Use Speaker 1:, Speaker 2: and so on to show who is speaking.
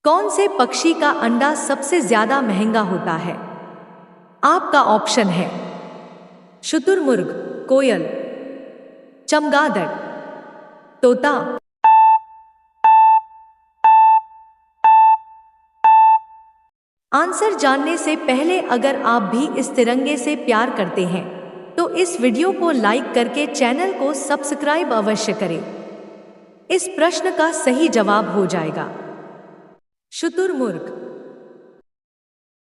Speaker 1: कौन से पक्षी का अंडा सबसे ज्यादा महंगा होता है? आपका ऑप्शन है शुतुरमुर्ग, कोयल, चमगादड़, तोता। आंसर जानने से पहले अगर आप भी इस तिरंगे से प्यार करते हैं तो इस वीडियो को लाइक करके चैनल को सब्सक्राइब अवश्य करें। इस प्रश्न का सही जवाब हो जाएगा शुतुरमुर्ग।